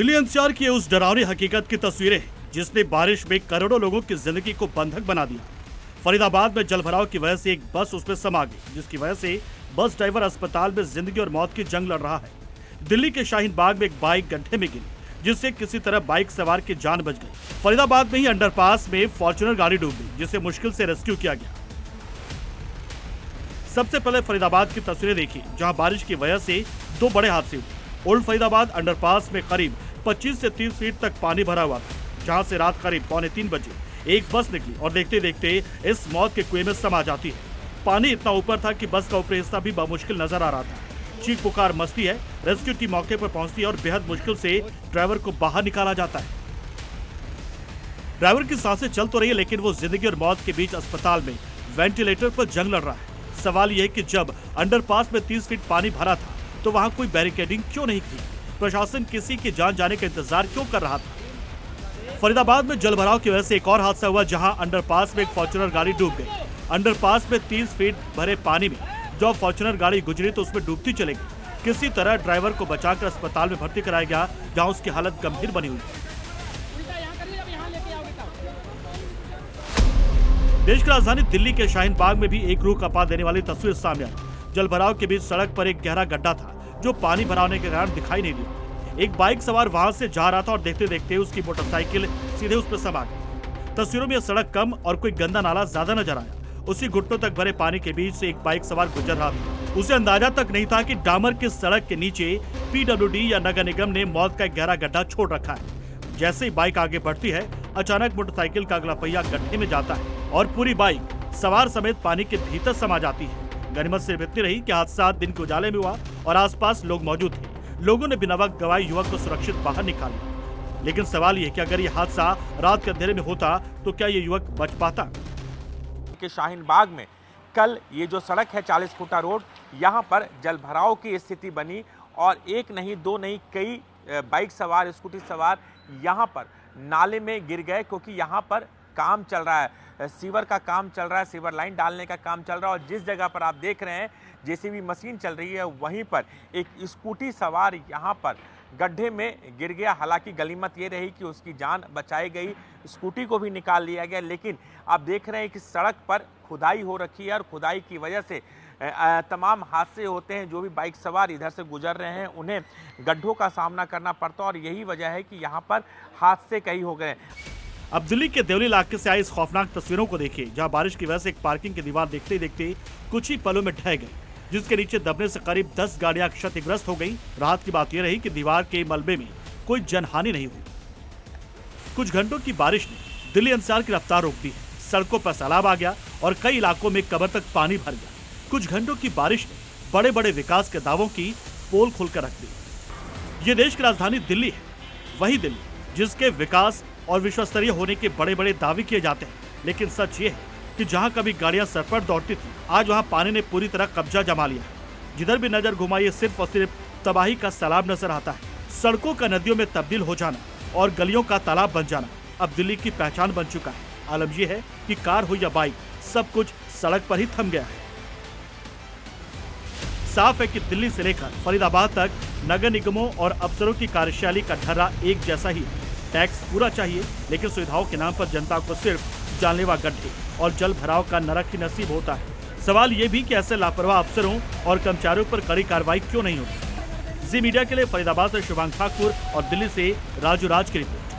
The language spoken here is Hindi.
दिल्ली एनसीआर की उस डरावनी हकीकत की तस्वीरें जिसने बारिश में करोड़ों लोगों की जिंदगी को बंधक बना दिया। फरीदाबाद में जलभराव की वजह से एक बस उसमें समा गई, जिसकी वजह से बस ड्राइवर अस्पताल में जिंदगी और मौत की जंग लड़ रहा है। दिल्ली के शाहीन बाग में एक बाइक गड्ढे में गिरी, जिससे किसी तरह बाइक सवार की जान बच गई। फरीदाबाद में ही अंडरपास में फॉर्च्यूनर गाड़ी डूब गई, जिसे मुश्किल से रेस्क्यू किया गया। सबसे पहले फरीदाबाद की तस्वीरें देखी, जहां बारिश की वजह से दो बड़े हादसे हुए। ओल्ड फरीदाबाद अंडरपास में करीब 25 से 30 फीट तक पानी भरा हुआ था, जहां से रात करीब 2:45 बजे एक बस निकली और देखते देखते इस मौत के कुएं में समा जाती है। पानी इतना ऊपर था कि बस का ऊपरी हिस्सा भी बमुश्किल नजर आ रहा था। चीख पुकार मचती है, रेस्क्यू टीम मौके पर पहुंचती है और बेहद मुश्किल से ड्राइवर को बाहर निकाला जाता है। ड्राइवर की सांसें चल तो रही है, लेकिन वो जिंदगी और मौत के बीच अस्पताल में वेंटिलेटर पर जंग लड़ रहा है। सवाल यह है कि जब अंडरपास में 30 फीट पानी भरा था तो वहां कोई बैरिकेडिंग क्यों नहीं थी? प्रशासन किसी की जान जाने का इंतजार क्यों कर रहा था? फरीदाबाद में जलभराव की वजह से एक और हादसा हुआ, जहां अंडरपास में एक फॉर्च्यूनर गाड़ी डूब गई। अंडरपास में 30 फीट भरे पानी में जब फॉर्च्यूनर गाड़ी गुजरी तो उसमें डूबती चली गई। किसी तरह ड्राइवर को बचाकर अस्पताल में भर्ती कराया गया, जहां उसकी हालत गंभीर बनी हुई। देश की राजधानी दिल्ली के शाहीन बाग में भी एक रूह कपा देने वाली तस्वीर सामने आई। जलभराव के बीच सड़क पर एक गहरा गड्ढा था, जो पानी भरा होने के कारण दिखाई नहीं दिया। एक बाइक सवार वहां से जा रहा था और देखते देखते उसकी मोटरसाइकिल सीधे उस पर समा गई। तस्वीरों में सड़क कम और कोई गंदा नाला ज्यादा नजर आया। उसी घुटनों तक भरे पानी के बीच से एक बाइक सवार गुजर रहा था। उसे अंदाजा तक नहीं था कि डामर की सड़क के नीचे पीडब्ल्यूडी या नगर निगम ने मौत का एक गहरा गड्ढा छोड़ रखा है। जैसे ही बाइक आगे बढ़ती है, अचानक मोटरसाइकिल का अगला पहिया गड्ढे में जाता है और पूरी बाइक सवार समेत पानी के भीतर समा जाती है। गनीमत सिर्फ इतनी रही कि हादसा दिन के उजाले में हुआ और आसपास लोग मौजूद थे। लोगों ने बिना वक्त गवाए युवक को सुरक्षित बाहर निकाला। लेकिन सवाल ये कि अगर ये हादसा रात के अंधेरे में होता तो क्या ये युवक बच पाता? के शाहीन बाग में कल ये जो सड़क है 40 फुटा रोड, यहाँ पर जलभराव की स्थिति बनी और एक नहीं दो नहीं कई बाइक सवार स्कूटी सवार यहाँ पर नाले में गिर गए, क्योंकि यहाँ पर काम चल रहा है, सीवर का काम चल रहा है, सीवर लाइन डालने का काम चल रहा है। और जिस जगह पर आप देख रहे हैं जेसीबी मशीन चल रही है, वहीं पर एक स्कूटी सवार यहाँ पर गड्ढे में गिर गया। हालांकि गनीमत ये रही कि उसकी जान बचाई गई, स्कूटी को भी निकाल लिया गया। लेकिन आप देख रहे हैं कि सड़क पर खुदाई हो रखी है और खुदाई की वजह से तमाम हादसे होते हैं। जो भी बाइक सवार इधर से गुजर रहे हैं उन्हें गड्ढों का सामना करना पड़ता है और यही वजह है कि यहाँ पर हादसे कई हो गए। अब दिल्ली के देवली इलाके से आई इस खौफनाक तस्वीरों को देखिए, जहां बारिश की वजह से एक पार्किंग की दीवार देखते ही देखते कुछ ही पलों में ढह गई, जिसके नीचे दबने से करीब 10 गाड़ियां क्षतिग्रस्त हो गई। राहत की बात यह रही कि दीवार के मलबे में कोई जनहानि नहीं हुई। कुछ घंटों की बारिश ने दिल्ली एनसीआर की रफ्तार रोक दी है। सड़कों पर सैलाब आ गया और कई इलाकों में कमर तक पानी भर गया। कुछ घंटों की बारिश ने बड़े बड़े विकास के दावों की पोल खोलकर रख दी। ये देश की राजधानी दिल्ली है, वही दिल्ली जिसके विकास और विश्वस्तरीय होने के बड़े बड़े दावे किए जाते हैं। लेकिन सच ये है कि जहां कभी गाड़ियां सर पर दौड़ती थी, आज वहां पानी ने पूरी तरह कब्जा जमा लिया है। जिधर भी नजर घुमाइए सिर्फ और सिर्फ तबाही का सैलाब नजर आता है। सड़कों का नदियों में तब्दील हो जाना और गलियों का तालाब बन जाना अब दिल्ली की पहचान बन चुका है। आलम यह है कि कार हो या बाइक, सब कुछ सड़क पर ही थम गया है। साफ है कि दिल्ली से लेकर फरीदाबाद तक नगर निगमों और अफसरों की कार्यशैली का ढर्रा एक जैसा ही है। टैक्स पूरा चाहिए, लेकिन सुविधाओं के नाम पर जनता को सिर्फ जानलेवा गड्ढे और जल भराव का नरक ही नसीब होता है। सवाल ये भी कि ऐसे लापरवाह अफसरों और कर्मचारियों पर कड़ी कार्रवाई क्यों नहीं होती? जी मीडिया के लिए फरीदाबाद से शुभांग ठाकुर और दिल्ली से राजू राज की रिपोर्ट।